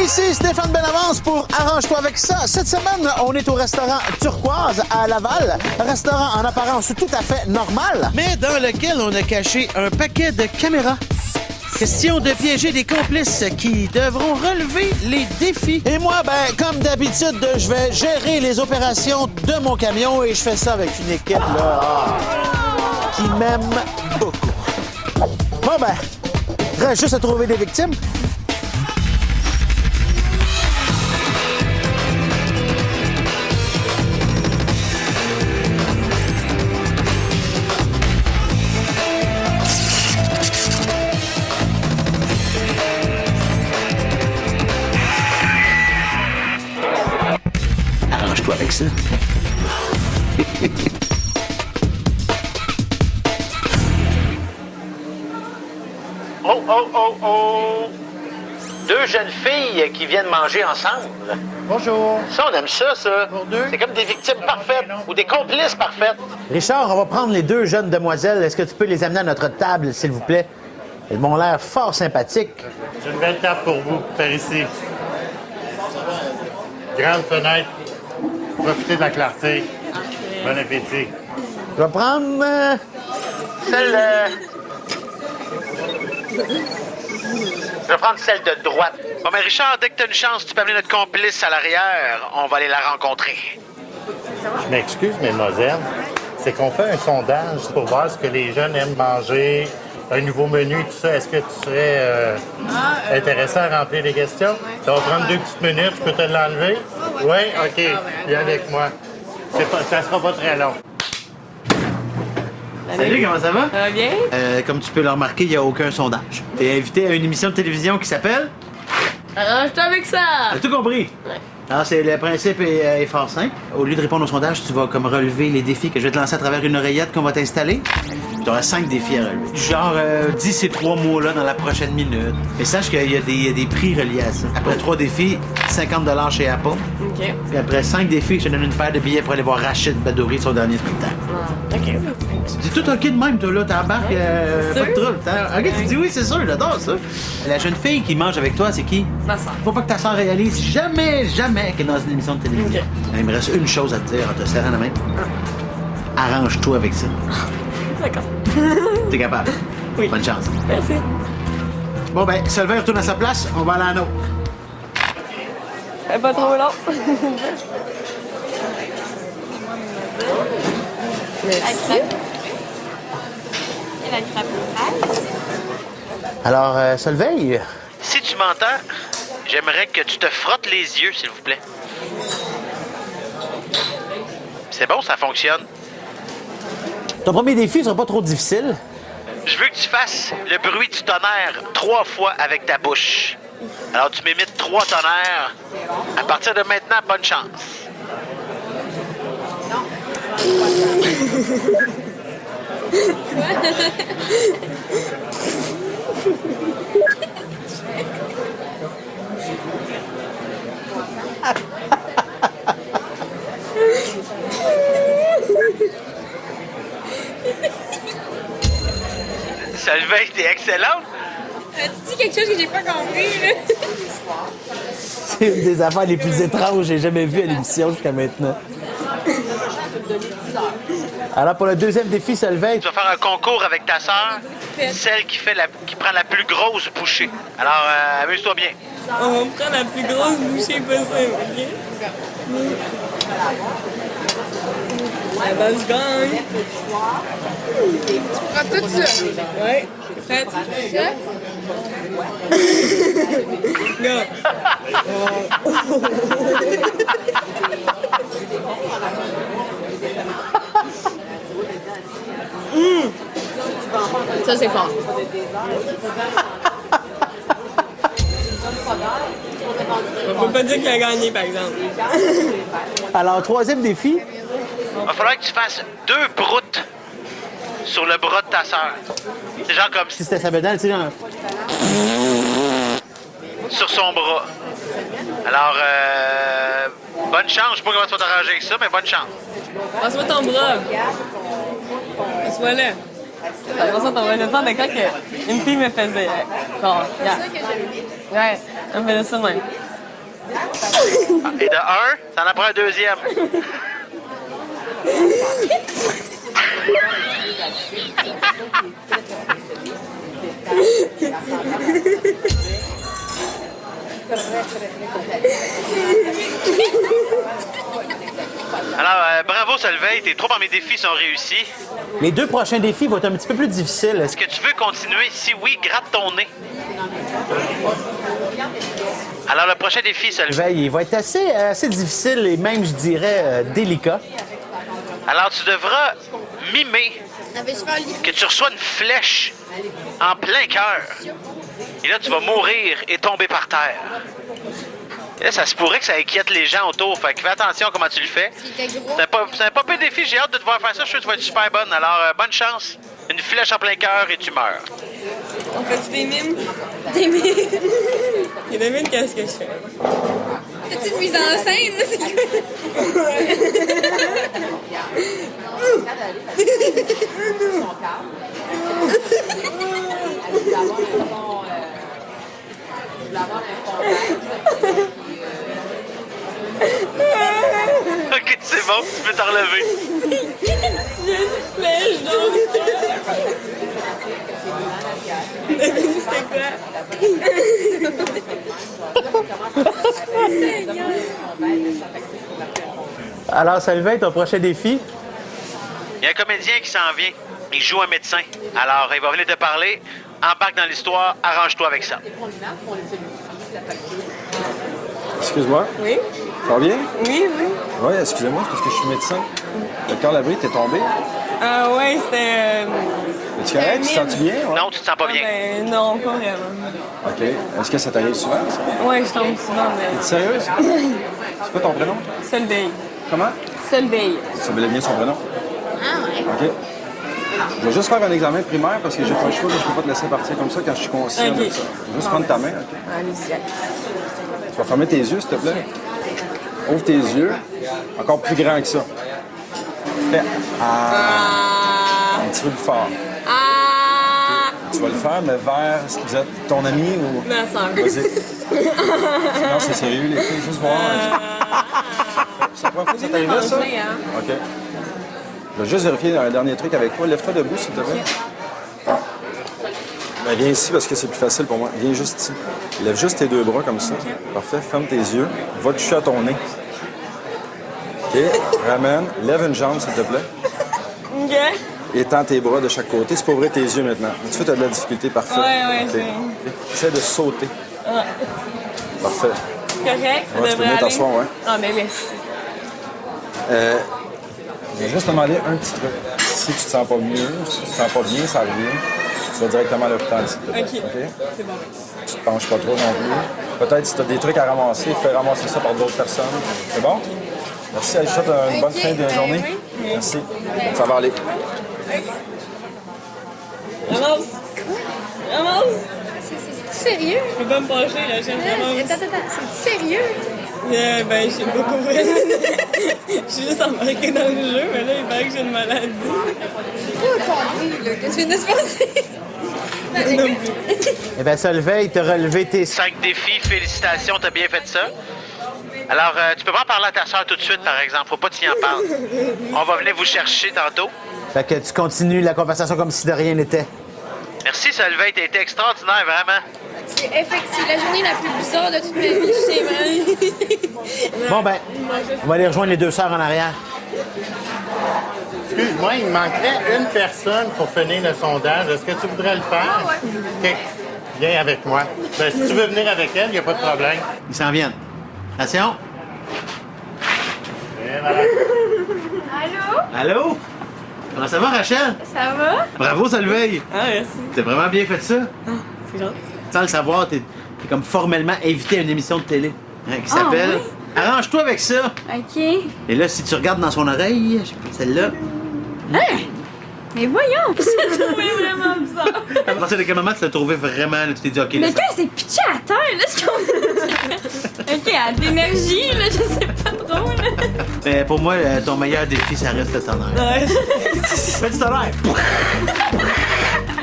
Ici Stéphane Benavance pour Arrange-toi avec ça. Cette semaine, on est au restaurant Turquoise à Laval. Un restaurant en apparence tout à fait normal, mais dans lequel on a caché un paquet de caméras. Question de piéger des complices qui devront relever les défis. Et moi, comme d'habitude, je vais gérer les opérations de mon camion et je fais ça avec une équipe là, qui m'aime beaucoup. Bon, reste juste à trouver des victimes. Arrange-toi avec ça. Oh! Deux jeunes filles qui viennent manger ensemble. Bonjour. Ça, on aime ça. Pour deux? C'est comme des victimes parfaites ou des complices parfaites. Richard, on va prendre les deux jeunes demoiselles. Est-ce que tu peux les amener à notre table, s'il vous plaît? Elles m'ont l'air fort sympathiques. J'ai une belle table pour vous, par ici. Grande fenêtre. Profitez de la clarté. Bon appétit. Je vais prendre celle... Je vais prendre celle de droite. Bon, mais Richard, dès que tu as une chance, tu peux amener notre complice à l'arrière. On va aller la rencontrer. Je m'excuse, mesdemoiselles. C'est qu'on fait un sondage pour voir ce que les jeunes aiment manger, un nouveau menu, tout ça. Est-ce que tu serais intéressé à remplir les questions? Ouais. Ça va prendre 2 petites minutes. Je peux te l'enlever? Oui? OK. Viens avec moi. Ça sera pas très long. Salut, comment ça va? Ça va bien? Comme tu peux le remarquer, il n'y a aucun sondage. T'es invité à une émission de télévision qui s'appelle... Arrange-toi avec ça! T'as tout compris? Ouais. Alors, le principe est fort simple. Au lieu de répondre au sondage, tu vas comme relever les défis que je vais te lancer à travers une oreillette qu'on va t'installer. Tu auras 5 défis à relever. Genre, dis ces 3 mots-là dans la prochaine minute. Mais sache qu'il y a des prix reliés à ça. Après 3 défis, 50 $ chez Apple. OK. Puis après 5 défis, je te donne une paire de billets pour aller voir Rachid Badouri son dernier spectacle. OK. Tu dis tout OK de même, toi, là, t'embarques, pas de trouble. OK, tu dis oui, c'est sûr, j'adore ça. La jeune fille qui mange avec toi, c'est qui? Ma soeur. Faut pas que ta soeur réalise jamais qu'elle est dans une émission de télévision. OK. Il me reste une chose à te dire en te serrant la main. Arrange-toi avec ça. D'accord. T'es capable? Oui. Bonne chance. Merci. Bon, Solveig retourne à sa place, on va aller à l'autre. Pas trop long. Merci. Et la crêpe fraise. Alors, Solveig? Si tu m'entends, j'aimerais que tu te frottes les yeux, s'il vous plaît. C'est bon, ça fonctionne. Ton premier défi sera pas trop difficile. Je veux que tu fasses le bruit du tonnerre 3 fois avec ta bouche. Alors, tu m'imites 3 tonnerres. À partir de maintenant, bonne chance. Solveig, t'es excellente. Tu dis quelque chose que j'ai pas compris, là. C'est une des affaires les plus étranges que j'ai jamais vues à l'émission jusqu'à maintenant. Alors, pour le deuxième défi, Solveig, tu vas faire un concours avec ta sœur, celle qui prend la plus grosse bouchée. Alors, amuse-toi bien. On va prendre la plus grosse bouchée possible, OK? La base gagne. Tu prends tout ça. Ouais. Prête? Ça? Go. Ça, c'est fort. On peut pas dire qu'il a gagné, par exemple. Alors, troisième défi. Il va falloir que tu fasses 2 broutes sur le bras de ta sœur. C'est genre comme Si c'était sa bédale, tu sais, genre... sur son bras. Alors, bonne chance. Je sais pas comment tu vas t'arranger avec ça, mais bonne chance. Passe-moi ton bras. Passe-moi là. Passe-moi ton bras. Je sens de quand une fille me faisait. Bon, regarde. Ouais, elle me faisait ça de même. Et de 1, t'en apprends un deuxième. Alors, bravo Solveig, tes 3 premiers défis sont réussis. Les 2 prochains défis vont être un petit peu plus difficiles. Est-ce que tu veux continuer? Si oui, gratte ton nez. Alors, le prochain défi, Solveig. Il va être assez difficile et même, je dirais, délicat. Alors, tu devras mimer que tu reçois une flèche en plein cœur. Et là, tu vas mourir et tomber par terre. Et là, ça se pourrait que ça inquiète les gens autour. Fait que fais attention à comment tu le fais. C'est un pas peu défi. J'ai hâte de te voir faire ça. Je suis sûr que tu vas être super bonne. Alors, bonne chance. Une flèche en plein cœur et tu meurs. On fait-tu des mimes? Des mimes? Il y a des mimes, qu'est-ce que je fais? C'est une mise en scène, là, c'est quoi? OK, c'est bon. Tu peux t'en relever. Flèche dans le cœur. C'était quoi? Alors, Solveig, ton prochain défi? Il y a un comédien qui s'en vient. Il joue un médecin. Alors, il va venir te parler. Embarque dans l'histoire. Arrange-toi avec ça. Excuse-moi. Oui? Ça va bien? Oui, oui. Oui, excusez-moi, c'est parce que je suis médecin. Docteur Labrie, t'es tombé? Ah ouais, c'était... Es-tu correct? Tu te sens bien? Ouais. Non, tu te sens pas bien. Ben, non, pas vraiment. OK. Est-ce que ça t'arrive souvent, ça? Ouais, je tombe souvent, mais... T'es sérieuse? C'est quoi ton prénom? Solveig. Comment? Solveig. C'est bel et bien son prénom. Ah ouais. OK. Je vais juste faire un examen primaire parce que j'ai pas le choix, je peux pas te laisser partir comme ça quand je suis conscient OK. de ça. Je vais juste prendre ta main, OK? Allez-y. Tu vas fermer tes yeux, s'il te plaît. Ouvre tes yeux. Encore plus grand que ça. Fais un petit peu plus fort. Tu vas le faire, mais vers... Est-ce que vous êtes ton ami ou... Ma soeur. Vas-y. Non, c'est sérieux, les filles. Juste voir. C'est la première fois que ça t'arrive, ça? OK. Je vais juste vérifier un dernier truc avec toi. Lève-toi debout, s'il te plaît. Ben, viens ici parce que c'est plus facile pour moi. Viens juste ici. Lève juste tes 2 bras comme ça. Parfait. Ferme tes yeux. Va toucher à ton nez. OK. Ramène. Lève une jambe, s'il te plaît. OK. Étends tes bras de chaque côté. Tu peux ouvrir tes yeux maintenant. Tu as de la difficulté. Parfait. Ouais, OK. c'est... OK. Essaie de sauter. Parfait. Correct, ça Ouais, tu peux devrait venir aller. t'asseoir, ouais. Ah, ben merci. Je vais juste te demander un petit truc. Si tu te sens pas mieux, si tu te sens pas bien, ça revient, tu vas directement à l'hôpital, s'il te plaît. OK. C'est bon. Tu te penches pas trop non plus. Peut-être si tu as des trucs à ramasser, fais ramasser ça par d'autres personnes. C'est bon? Merci, je te souhaite une bonne fin de journée. oui. Merci. Ça va aller. Ramasse. Ramasse. C'est sérieux? Je peux pas me pencher, là, j'aime ramasse. Attends, c'est sérieux? Ben, je sais pas comment. Je suis juste embarquée dans le jeu, mais là, il paraît que j'ai une maladie. J'ai pas compris, là. Qu'est-ce qui vient de se passer? Non plus. Eh bien, Solveig, t'as relevé tes... 5 défis. Félicitations, t'as bien fait ça. Alors, tu peux pas en parler à ta soeur tout de suite, par exemple. Faut pas que tu y en parles. On va venir vous chercher tantôt. Fait que tu continues la conversation comme si de rien n'était. Merci, Solveig. T'as été extraordinaire, vraiment. C'est la journée la plus bizarre de toute ma vie, je sais même. Bon, ben, on va aller rejoindre les 2 sœurs en arrière. Excuse-moi, il me manquerait une personne pour finir le sondage. Est-ce que tu voudrais le faire? OK. Viens avec moi. Ben, si tu veux venir avec elle, il n'y a pas de problème. Ils s'en viennent. Attention. Et voilà. Allô? Allô? Comment ça va, Rachel? Ça va? Bravo, Solveig. Ah, merci. T'as vraiment bien fait ça. C'est gentil. Sans le savoir, t'es comme formellement invité à une émission de télé qui s'appelle Arrange-toi avec ça. OK. Et là, si tu regardes dans son oreille, celle-là, Mais voyons! C'est vraiment bizarre. à partir de quel moment tu l'as trouvé vraiment, là, tu t'es dit, OK, Mais là, quand c'est pitché à terre, là, ce qu'on... OK, à de l'énergie, là, je sais pas trop, là. mais pour moi, ton meilleur défi, ça reste le tonnerre. Ouais. Fais du tonnerre.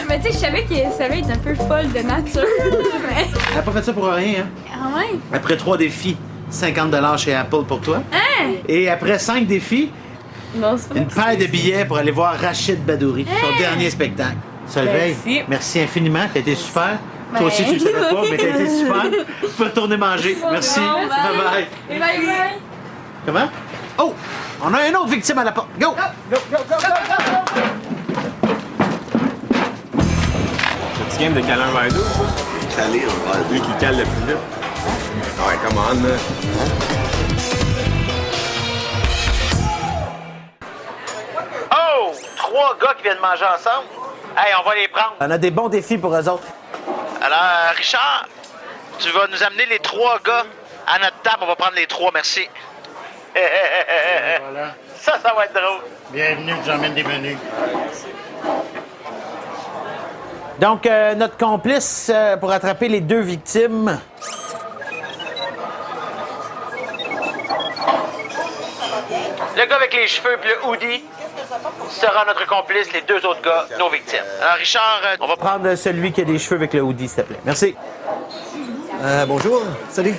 Mais tu sais, je savais que ça être un peu folle de nature, mais... Elle a pas fait ça pour rien, hein. Ah ouais? Après 3 défis, 50 chez Apple pour toi. Hein? Et après 5 défis, Non, c'est pas une paire de billets pour aller voir Rachid Badouri, son dernier spectacle. Solveig, merci infiniment, t'as été super. Toi aussi, tu le savais pas, mais t'as été super. Tu peux retourner manger. Merci. Bye-bye. Bye bye. Comment? Oh! On a une autre victime à la porte. Go! Petit game de caler un verre d'eau, ça? Caler un verre Lui qui cale le plus vite. Ouais, come on, là. Oh! 3 gars qui viennent manger ensemble. Hey, on va les prendre. On a des bons défis pour eux autres. Alors, Richard, tu vas nous amener les 3 gars à notre table. On va prendre les 3, merci. Voilà. Ça va être drôle. Bienvenue, j'emmène des menus. Donc, notre complice pour attraper les 2 victimes. Le gars avec les cheveux et le hoodie sera notre complice, les 2 autres gars, nos victimes. Alors, Richard, on va prendre... Prendre celui qui a des cheveux avec le hoodie, s'il te plaît. Merci. Bonjour, salut.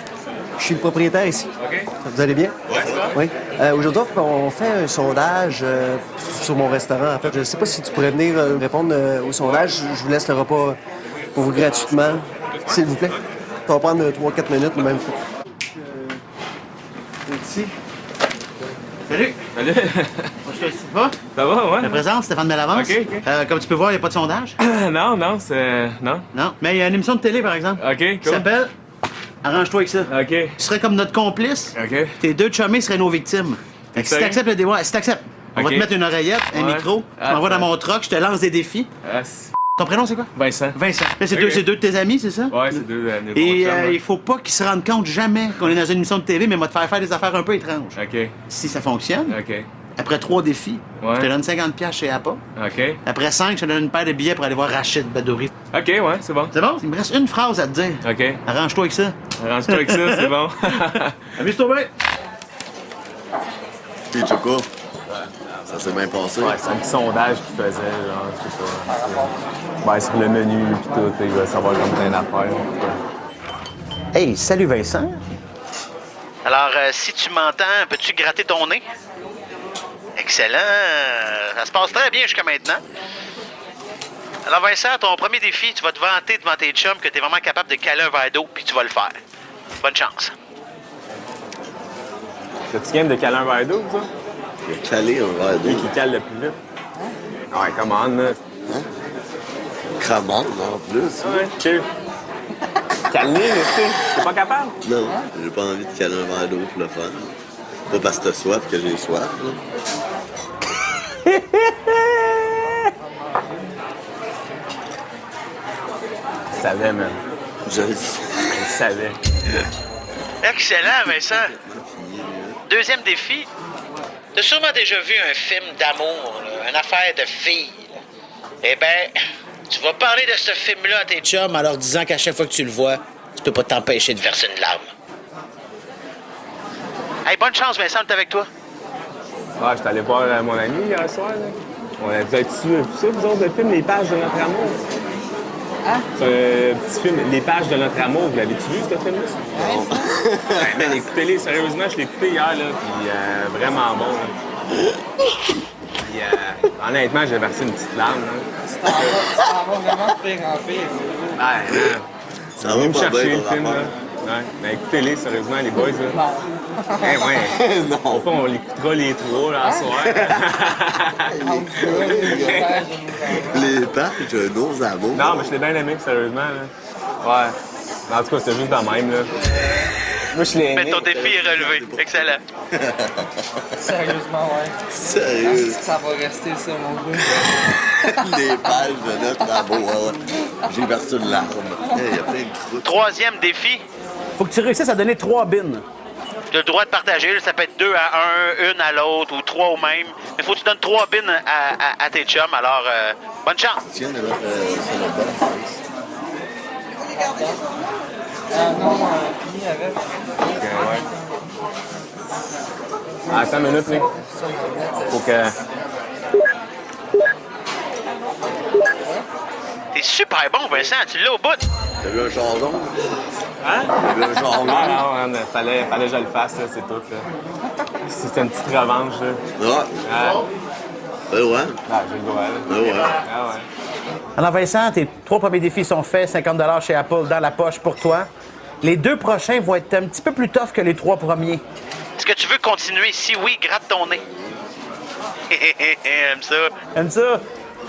Je suis le propriétaire ici. OK. Vous allez bien? Ouais, ça va? Oui. Aujourd'hui, on fait un sondage sur mon restaurant. En fait, je ne sais pas si tu pourrais venir répondre au sondage. Je vous laisse le repas pour vous gratuitement, s'il vous plaît. Ça va prendre 3-4 minutes, même. Ici. Salut. Salut. Moi, je te cite pas. Ça va, ouais? Je me présente, Stéphane Bellavance. OK, OK. Comme tu peux voir, il n'y a pas de sondage. Non, c'est... Non? Non. Mais il y a une émission de télé, par exemple. OK, Qui cool. s'appelle Arrange-toi avec ça. OK. Tu serais comme notre complice. OK. Tes 2 chummés seraient nos victimes. Fait que si Sérieux? t'acceptes le débat, si t'acceptes, on va OK. te mettre une oreillette, un Ouais. micro, tu Ah, m'envoies dans ouais. mon truck, je te lance des défis. Ah, Ton prénom, c'est quoi? Vincent. Vincent. Là, c'est OK. deux de tes amis, c'est ça? Ouais, c'est 2 des Et bons chums, il faut pas qu'ils se rendent compte jamais qu'on est dans une émission de TV, mais on va te faire des affaires un peu étranges. OK. Si ça fonctionne, OK. après 3 défis, Ouais. je te donne 50$ chez Apple. OK. Après 5, je te donne une paire de billets pour aller voir Rachid Badouri. OK, ouais, c'est bon. C'est bon? Il me reste une phrase à te dire. OK. Arrange-toi avec ça. Arrange-toi avec ça, c'est bon. Amuse-toi bien. Puis Choco, ça s'est bien passé. Ouais, c'est un petit sondage qu'il faisait, genre, je sais pas. Ouais, sur le menu pis tout, il va savoir comme plein d'affaires. Hey, salut Vincent. Alors, si tu m'entends, peux-tu gratter ton nez? Excellent. Ça se passe très bien jusqu'à maintenant. Alors, Vincent, ton premier défi, tu vas te vanter devant tes chums que tu es vraiment capable de caler un verre d'eau, puis tu vas le faire. Bonne chance. T'as-tu game de caler un verre d'eau, ça? Caler un verre Lui d'eau. qui cale le plus vite. Ouais, come on, là. Cramante, en plus. Ouais, chill. Calmer, mais tu sais, t'es pas capable? Non, j'ai pas envie de caler un verre d'eau pour le fun. Pas parce que t'as soif que j'ai soif, là. Je savais, man. Je le Je savais. Excellent, Vincent. Deuxième défi. T'as sûrement déjà vu un film d'amour, là, une affaire de filles. Là. Eh ben, tu vas parler de ce film-là à tes chums en leur disant qu'à chaque fois que tu le vois, tu peux pas t'empêcher de verser une larme. Hey, bonne chance, Vincent, on est avec toi. Ah, j'étais allé voir mon ami hier soir, là. Vous avez-tu vu ça, vous autres, le film Les Pages de notre amour? Hein? C'est un petit film, Les Pages de notre amour. Vous l'avez-tu vu, ce film-là? Non. Ouais, man, écoutez-les, sérieusement, je l'ai écouté hier, là, puis vraiment bon. Là. Puis, honnêtement, j'ai versé une petite larme. Là. Ça va vraiment de pire en pire. Ouais, man. Ça On va va me pas chercher bien, le ton film, là. affaire. Ouais, mais écoutez-les, sérieusement, les boys, là. Eh ouais. Non. Au fond, on l'écoutera les trois, là, ce soir. Les pages de nos amours. Non, mais je l'ai bien aimé, sérieusement, là. Ouais. Mais en tout cas, c'était juste dans le même, là. Moi, je l'ai aimé. Mais ton défi est relevé. Excellent. Sérieusement, ouais. Sérieux. Ça va rester ça, mon gars. Les pages de notre amour. J'ai versé une larme. Il y a plein de trucs. Troisième défi. Faut que tu réussisses à donner 3 bins. Tu as le droit de partager. Là, ça peut être 2 à 1, 1 à l'autre ou 3 au même. Mais faut que tu donnes 3 bins à tes chums. Alors, bonne chance. Tiens, de mettre sur le banc. Non, fini avec. Ok, ouais. Ah, attends une minute, Nick. Faut que... T'es super bon, Vincent. Tu l'as au bout. T'as vu un chardon? Hein? Le genre, Non, non, fallait que je le fasse, là, c'est tout. Là. C'était une petite revanche. Là. Ah, Ouais. ouais. Ah, j'ai le droit. Là. Ouais. Ah ouais. Alors Vincent, tes 3 premiers défis sont faits, 50 $ chez Apple dans la poche pour toi. Les 2 prochains vont être un petit peu plus tough que les 3 premiers. Est-ce que tu veux continuer? Si oui, gratte ton nez. Aime ça. Aime ça?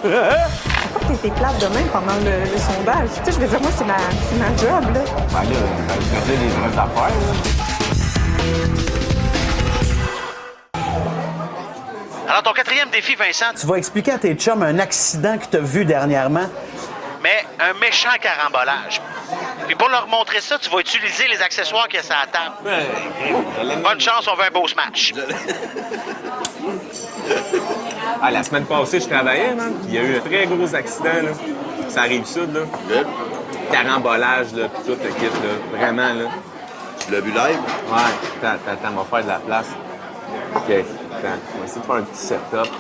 Pourquoi t'étais plate de même pendant le sondage? Tu sais, je veux dire, moi, c'est ma job, là. Ben là, je faisais les vraies affaires. Là. Alors, ton 4e défi, Vincent, Tu vas expliquer à tes chums un accident que tu as vu dernièrement. mais un méchant carambolage. Puis pour leur montrer ça, tu vas utiliser les accessoires qu'il y a sur la table. Bonne chance, on veut un beau match. Ah, la semaine passée, je travaillais, man. Puis il y a eu un très gros accident, là. Ça arrive sud, là. Carambolage, là, puis tout le kit, là. Vraiment, là. Tu l'as vu live? Ouais. Attends, on va faire de la place. OK. Attends, on va essayer de faire un petit setup.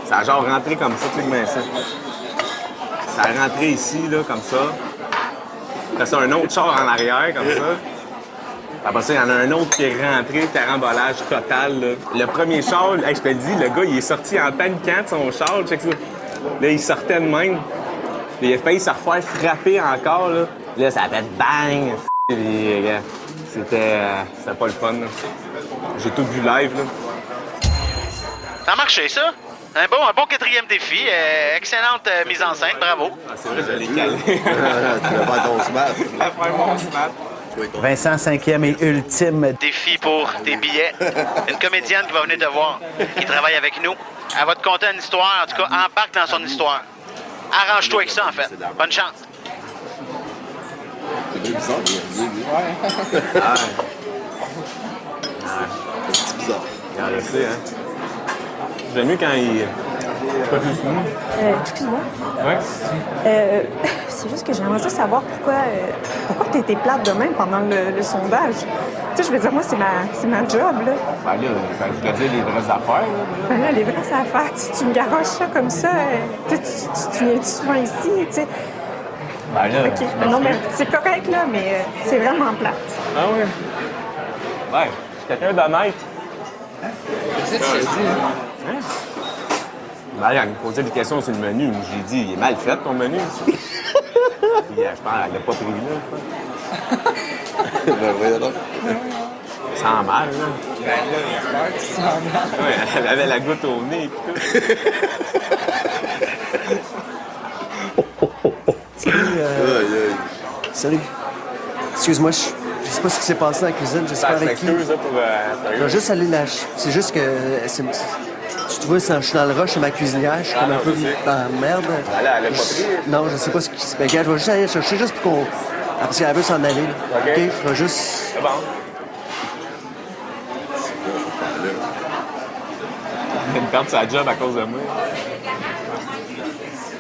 Ça a genre rentré comme ça, tu sais bien ça. Ça a rentré ici, là, comme ça. Après ça, un autre char en arrière, comme ça. Après ça, il y en a un autre qui est rentré, carambolage total, là. Le premier char, hey, je te le dis, le gars, il est sorti en paniquant de son char, check ça. Là, il sortait de même. Puis il a failli se refaire frapper encore, là. Là, ça a fait bang! Puis, regarde, c'était pas le fun, là. J'ai tout vu live, là. Ça a marché, ça? Un bon 4e défi. Excellente mise en scène. Bravo. Ah, c'est vrai, je l'ai calé. Tu vas faire ton smash. La faire mon snap. Vincent, 5e et ultime. Défi pour tes billets. Une comédienne qui va venir te voir, qui travaille avec nous. Elle va te conter une histoire. En tout cas, embarque dans son histoire. Arrange-toi avec ça, en fait. Bonne chance. C'est bien bizarre, c'est bizarre. Regarde, je sais, hein. J'aime mieux quand il... Pas plus mou. Excuse-moi. Ouais. C'est juste que j'aimerais ça savoir pourquoi t'étais plate de même pendant le sondage. Tu sais, je veux dire, moi, c'est ma job, là. Ben là, je te dis les vraies affaires, là. Ben là, les vraies affaires, tu me garoches ça comme ça. Tu viens souvent ici, tu sais. Ben là... OK. Non, mais c'est correct, là, mais c'est vraiment plate. Ah ouais? Ouais, je suis quelqu'un d'honnête. C'est ça que je dis. Hein? Ben, elle me posait des questions sur le menu. J'ai dit, il est mal fait, ton menu. Puis, je pense qu'elle l'a pas pris là. Ben voyons donc. Ça sent mal, là. Ben là, j'espère que tu sens mal. Ouais, elle avait la goutte au nez et tout. Salut. Excuse-moi, je sais pas ce qui s'est passé dans la cuisine, je sais pas Je avec qui. m'excuse là, pour... Je vais juste aller là. C'est juste que... Tu vois, je suis dans le rush chez ma cuisinière, je suis comme un peu dans la merde. Elle a pas pris. Non, je sais pas ce qui se passe. Regarde, je vais juste aller chercher juste pour qu'on... Parce qu'elle veut s'en aller. Là. OK. Je vais juste... C'est bon. Elle vient de perdre sa job à cause de moi.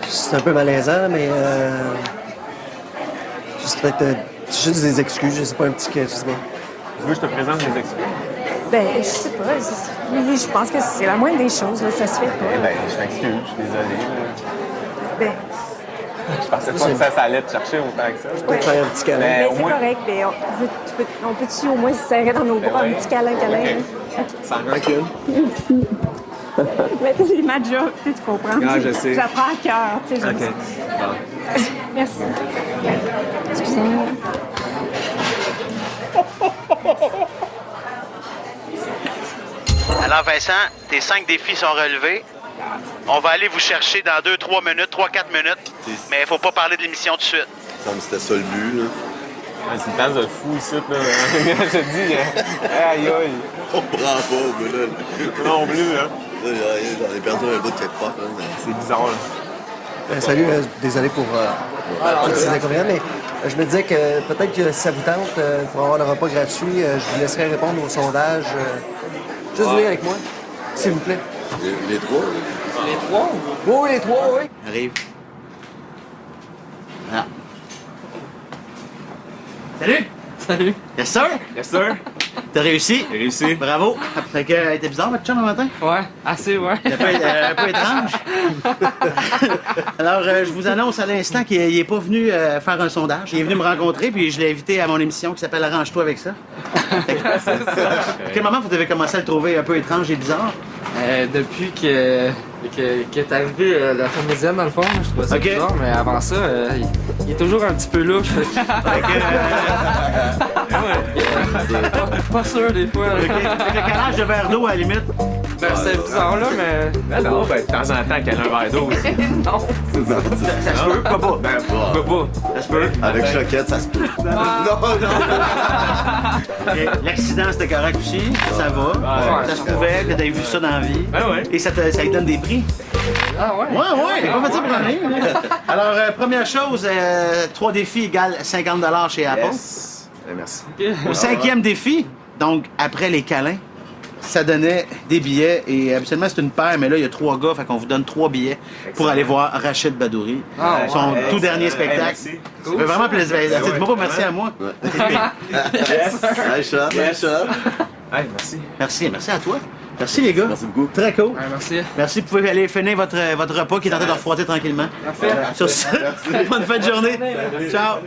C'est un peu malaisant, mais... Juste peut-être... juste des excuses, je sais pas, un petit... Je sais pas. Tu veux que je te présente les excuses? Ben, je sais pas. Je pense que c'est la moindre des choses, là. Ça se fait pas. Eh bien, je m'excuse, je suis désolé. Ben, Je pensais pas que ça allait te chercher autant que ça. Je peux te faire un petit câlin. ben, au c'est moins- correct. Ben, on peut-tu au moins se serrer dans nos bras, ouais. un petit câlin? OK. Sans rancune. Mais c'est ma job, tu comprends? Ah, je sais. J'apprends à cœur, tu sais, j'aime OK. ça. Bon. Merci. Excusez-moi. Alors, Vincent, tes 5 défis sont relevés. On va aller vous chercher dans 2-3 minutes, 3-4 minutes. Mais il faut pas parler de l'émission tout de suite. Ça me semble que c'était ça le but, là. Ouais, c'est une place de fou ici, là. Je te dis, aïe aïe. On prend pas, mais là. Non plus, là. J'en ai perdu un bout de quelque part, là. C'est bizarre, là. Salut, désolé pour ces inconvénients, mais je me disais que peut-être que si ça vous tente, pour avoir le repas gratuit, je vous laisserai répondre au sondage. Juste venir avec moi, s'il vous plaît. Les trois, là. Les trois? Oui, les trois, oui. Arrive. Voilà. Salut! Salut. Yes, sir! Yes, sir. T'as réussi? J'ai réussi. Bravo. Fait que, elle était bizarre, votre chum, le matin? Ouais, assez, ouais. Un peu étrange. Alors, je vous annonce à l'instant qu'il n'est pas venu faire un sondage. Il est venu me rencontrer, puis je l'ai invité à mon émission qui s'appelle Arrange-toi avec ça. À quel moment vous devez commencer à le trouver un peu étrange et bizarre? Depuis qu'est arrivé la comédienne, dans le fond, je trouvais ça bizarre, mais avant ça, il est toujours un petit peu louche. Pas sûr, des fois. Fait que quel âge de verre d'eau, à la limite? Ben, c'est bizarre, là, mais... Ben non, ben de temps en temps, qu'elle a un verre d'eau aussi. Non. Ça se peut, pourquoi pas? Ben, Pourquoi pas? Ça se peut. Avec choquette, ça se peut. L'accident, c'était correct aussi. Ça va. Ouais. Ça se pouvait que t'aies vu ça dans la vie. Ben ouais. Et ça te donne des prix. Ah ouais? Ouais, il est pas fait ça pour rien. Alors, première chose, 3 défis égale 50 $ chez Apple. Merci. Au 5e défi, donc après les câlins, ça donnait des billets. Et habituellement, c'est une paire, mais là, il y a 3 gars, fait qu'on vous donne 3 billets pour aller voir Rachid Badouri. Son tout dernier spectacle. Ça fait vraiment plaisir. Dis-moi pas merci à moi. Nice shot, nice shot. Hey, merci. Merci à toi. Merci les gars. Merci beaucoup. Très cool. Ouais, merci. Merci, vous pouvez aller finir votre repas qui est en train de refroidir tranquillement. Parfait. Sur ce, bonne fin de journée. Ciao.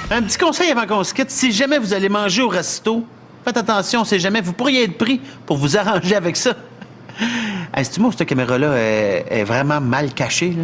Un petit conseil avant qu'on se quitte, si jamais vous allez manger au resto, faites attention, si jamais vous pourriez être pris pour vous arranger avec ça. Est-ce que moi, cette caméra-là est vraiment mal cachée, là?